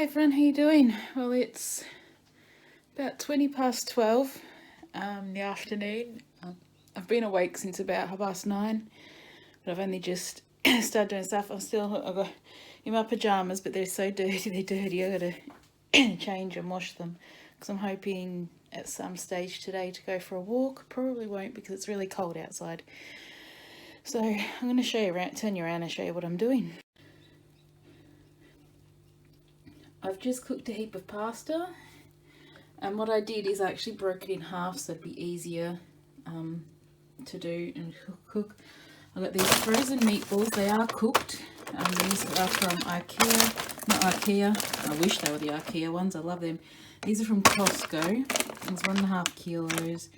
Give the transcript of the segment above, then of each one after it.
Hi everyone, how you doing? Well, it's about 20 past 12 in the afternoon. I've been awake since about 9:30, but I've only just started doing stuff. I've got in my pyjamas, but they're so dirty, I've got to change and wash them because I'm hoping at some stage today to go for a walk. Probably won't because it's really cold outside. So I'm going to show you around, turn you around and show you what I'm doing. I've just cooked a heap of pasta, and what I did is I actually broke it in half so it'd be easier to do and cook. I've got these frozen meatballs. They are cooked. These are from IKEA. Not IKEA. I wish they were the IKEA ones. I love them. These are from Costco. It's 1.5 kilos.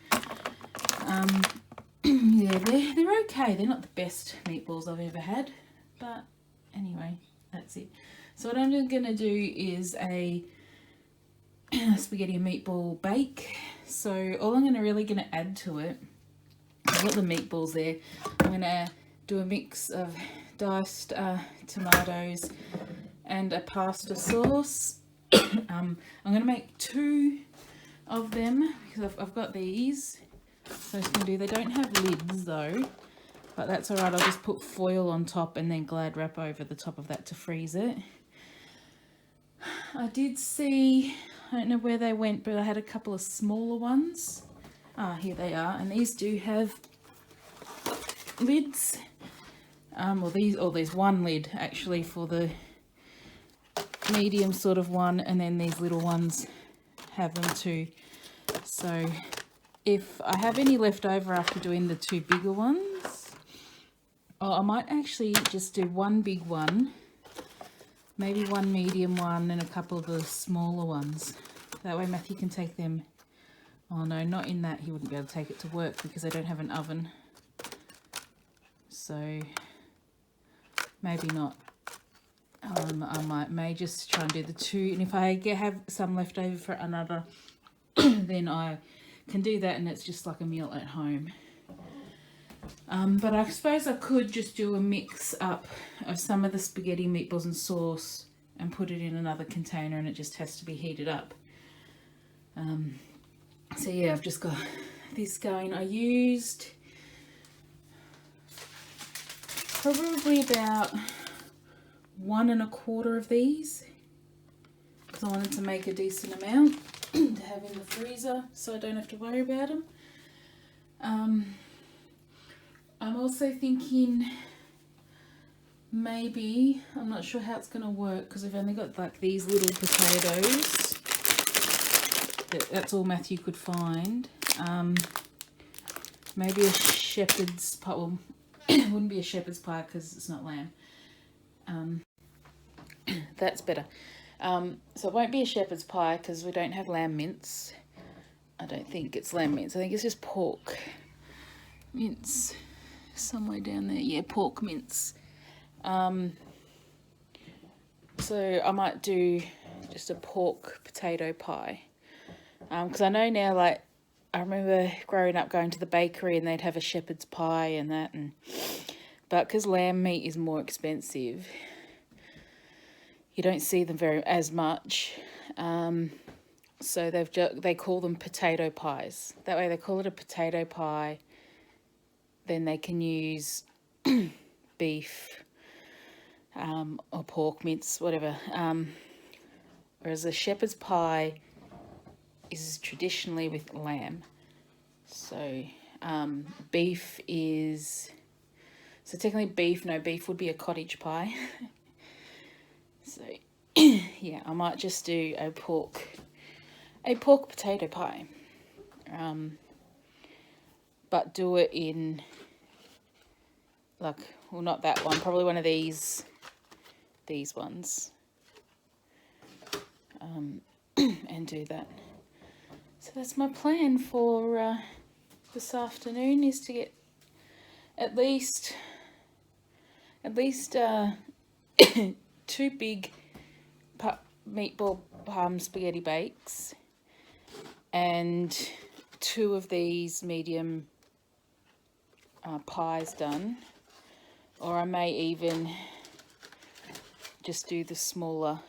Yeah, they're okay. They're not the best meatballs I've ever had, but anyway, that's it. So what I'm going to do is a spaghetti and meatball bake. So all I'm really going to add to it, I've got the meatballs there. I'm going to do a mix of diced tomatoes and a pasta sauce. I'm going to make 2 of them because I've got these. So I'm going to do, they don't have lids though, but that's alright. I'll just put foil on top and then Glad wrap over the top of that to freeze it. I did see, I don't know where they went, but I had a couple of smaller ones. Here they are, and these do have lids. There's one lid actually for the medium sort of one, and then these little ones have them too. So if I have any left over after doing the 2 bigger ones, I might actually just do 1 big one, maybe 1 medium one, and a couple of the smaller ones. That way Matthew can take them. Oh no, not in that. He wouldn't be able to take it to work because I don't have an oven. So maybe not. I may just try and do the 2, and if I have some left over for another, then I can do that, and it's just like a meal at home. But I suppose I could just do a mix up of some of the spaghetti, meatballs and sauce and put it in another container, and it just has to be heated up. So yeah, I've just got this going. I used probably about 1 1/4 of these because I wanted to make a decent amount to have in the freezer so I don't have to worry about them. I'm also thinking maybe, I'm not sure how it's going to work because I've only got like these little potatoes. That's all Matthew could find. Maybe a shepherd's pie. Well, it wouldn't be a shepherd's pie because it's not lamb. That's better. So it won't be a shepherd's pie because we don't have lamb mince. I don't think it's lamb mince. I think it's just pork mince. Somewhere down there. Yeah, pork mince. So I might do just a pork potato pie. Because I know now, like, I remember growing up going to the bakery and they'd have a shepherd's pie and that. But because lamb meat is more expensive, you don't see them as much. So they call them potato pies. That way they call it a potato pie. Then they can use beef or pork mince, whatever. Whereas a shepherd's pie is traditionally with lamb. So beef is... So technically beef would be a cottage pie. So yeah, I might just do a pork potato pie. But do it in, like, well, not that one, probably one of these ones, and do that. So that's my plan for this afternoon, is to get at least 2 big meatball spaghetti bakes and 2 of these medium pies done, or I may even just do the smaller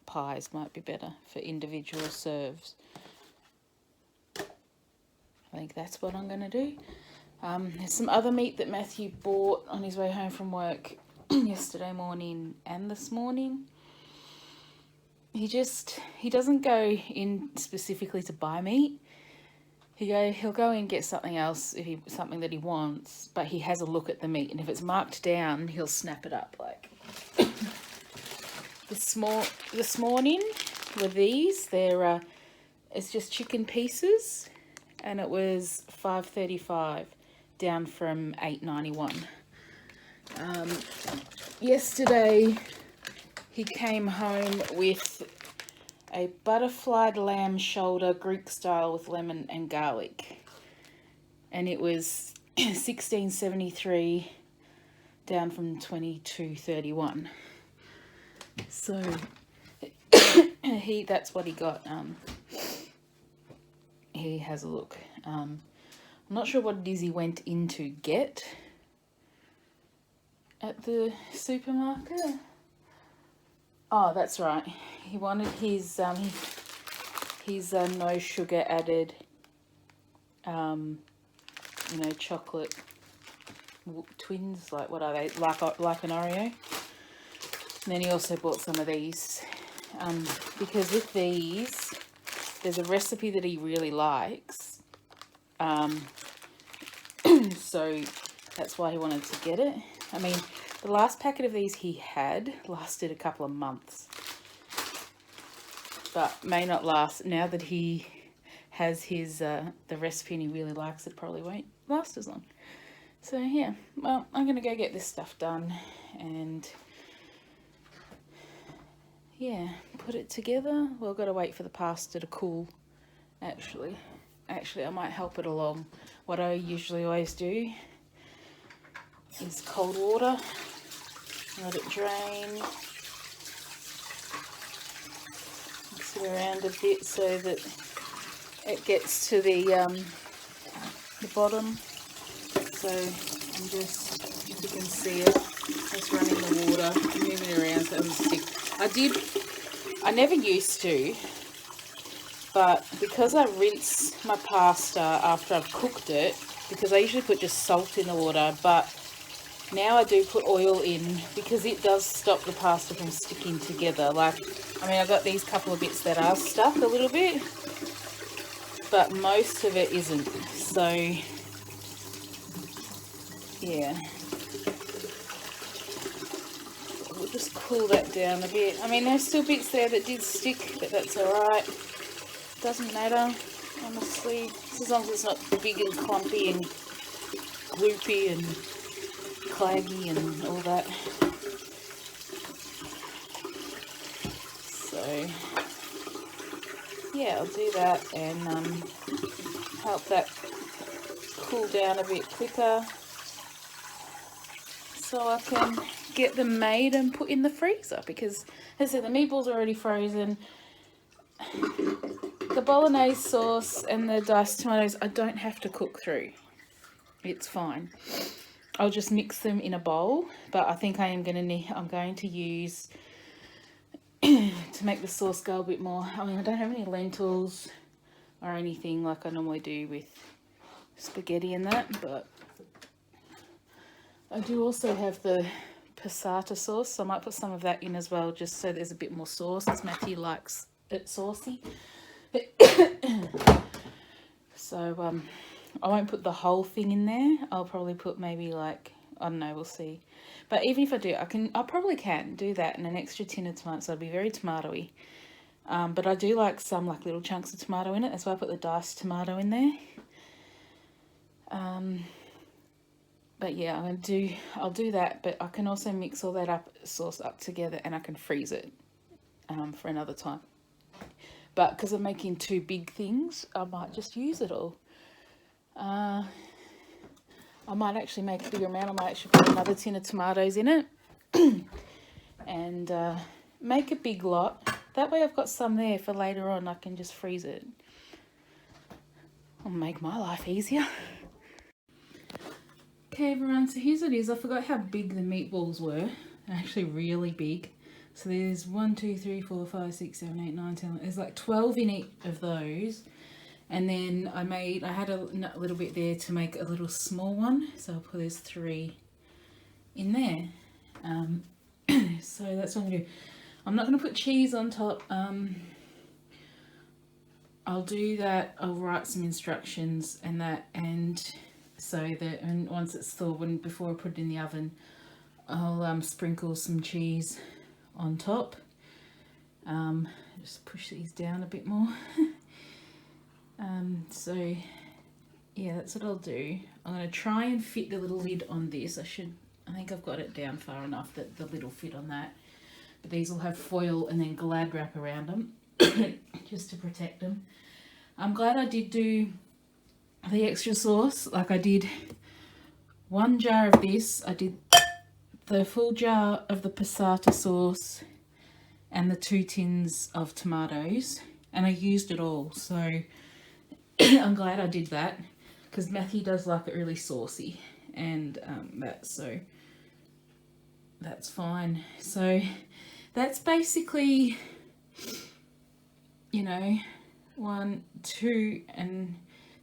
pies might be better for individual serves. I think that's what I'm going to do. There's some other meat that Matthew bought on his way home from work yesterday morning and this morning. He doesn't go in specifically to buy meat. He'll go in and get something else something that he wants, but he has a look at the meat, and if it's marked down, he'll snap it up. Like this morning with these, it's just chicken pieces, and it was $5.35, down from $8.91. Yesterday he came home with a butterflied lamb shoulder, Greek style, with lemon and garlic, and it was $16.73, down from $22.31. So that's what he got. He has a look. I'm not sure what it is he went in to get at the supermarket. Oh, that's right. He wanted his no sugar added, chocolate twins. Like, what are they? Like an Oreo. And then he also bought some of these, because with these, there's a recipe that he really likes. So that's why he wanted to get it. I mean, the last packet of these he had lasted a couple of months, but may not last. Now that he has his the recipe and he really likes it, probably won't last as long. So yeah, well, I'm gonna go get this stuff done and put it together. Well, I've got to wait for the pasta to cool. Actually, I might help it along. What I usually always do is cold water, let it drain, mix it around a bit so that it gets to the bottom. So I'm just, if you can see it, just running the water, moving it around so it doesn't stick. I never used to, but because I rinse my pasta after I've cooked it, because I usually put just salt in the water, but now I do put oil in because it does stop the pasta from sticking together. Like, I mean, I've got these couple of bits that are stuck a little bit, but most of it isn't. So, yeah. We'll just cool that down a bit. I mean, there's still bits there that did stick, but that's alright. Doesn't matter, honestly. Just as long as it's not big and clumpy and gloopy and claggy and all that. So yeah, I'll do that and help that cool down a bit quicker so I can get them made and put in the freezer, because as I said, the meatballs are already frozen. The bolognese sauce and the diced tomatoes I don't have to cook through. It's fine. I'll just mix them in a bowl, but I think I'm going to use to make the sauce go a bit more. I mean, I don't have any lentils or anything like I normally do with spaghetti and that, but I do also have the passata sauce, so I might put some of that in as well, just so there's a bit more sauce, because Matthew likes it saucy. So I won't put the whole thing in there. I'll probably put maybe, like, I don't know, we'll see. But even if I do, I probably can do that in an extra tin of tomatoes, so it'll be very tomatoey. But I do like some like little chunks of tomato in it. That's why I put the diced tomato in there. But yeah, I'll do that, but I can also mix all that sauce up together, and I can freeze it for another time. But because I'm making two big things, I might just use it all. I might actually make a bigger amount. I might actually put another tin of tomatoes in it and make a big lot. That way I've got some there for later on. I can just freeze it. I'll make my life easier. Okay everyone, so here's what it is. I forgot how big the meatballs were. They're actually really big. So there's 1, 2, 3, 4, 5, 6, 7, 8, 9, 10. There's like 12 in each of those. And then I had a little bit there to make a little small one. So I'll put there's 3 in there. So that's what I'm going to do. I'm not going to put cheese on top. I'll do that. I'll write some instructions and that, and so that, and once it's thawed, before I put it in the oven, I'll sprinkle some cheese on top. Just push these down a bit more. So yeah, that's what I'll do. I'm going to try and fit the little lid on this. I think I've got it down far enough that the lid will fit on that. But these will have foil and then Glad wrap around them just to protect them. I'm glad I did do the extra sauce. Like I did 1 jar of this. I did the full jar of the passata sauce and the 2 tins of tomatoes, and I used it all. So I'm glad I did that, because Matthew does like it really saucy, and so that's fine. So that's basically, you know, 1, 2 and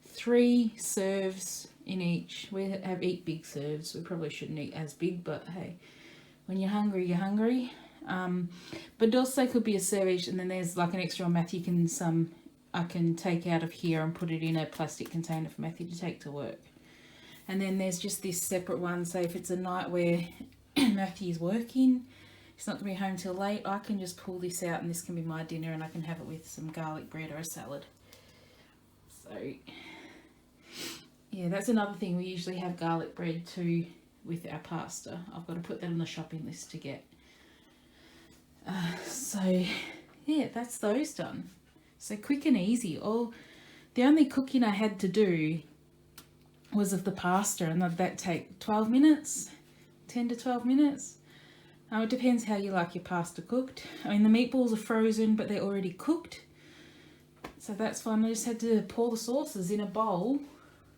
3 serves in each. We have 8 big serves. We probably shouldn't eat as big, but hey, when you're hungry, you're hungry. But also could be a serve each, and then there's like an extra on Matthew I can take out of here and put it in a plastic container for Matthew to take to work. And then there's just this separate one, so if it's a night where Matthew's working, he's not going to be home till late, I can just pull this out and this can be my dinner, and I can have it with some garlic bread or a salad. So yeah, that's another thing. We usually have garlic bread too with our pasta. I've got to put that on the shopping list to get. So yeah, that's those done. So quick and easy. The only cooking I had to do was of the pasta, and that take 12 minutes, 10 to 12 minutes. It depends how you like your pasta cooked. I mean, the meatballs are frozen, but they're already cooked, so that's fine. I just had to pour the sauces in a bowl,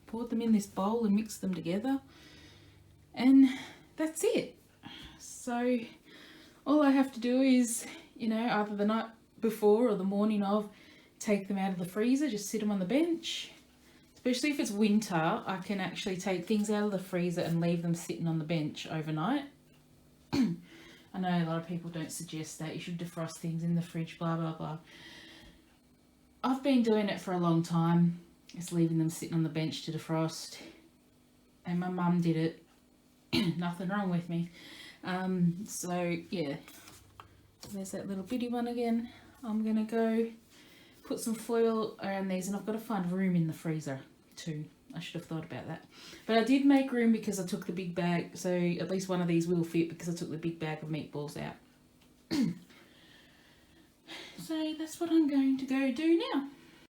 poured them in this bowl and mixed them together, and that's it. So all I have to do is, you know, either the night before or the morning of, take them out of the freezer, just sit them on the bench. Especially if it's winter, I can actually take things out of the freezer and leave them sitting on the bench overnight. I know a lot of people don't suggest that. You should defrost things in the fridge, blah, blah, blah. I've been doing it for a long time. Just leaving them sitting on the bench to defrost. And my mum did it. Nothing wrong with me. So, yeah. There's that little bitty one again. I'm going to go put some foil around these, and I've got to find room in the freezer too. I should have thought about that. But I did make room because I took the big bag, so at least one of these will fit because I took the big bag of meatballs out. So that's what I'm going to go do now.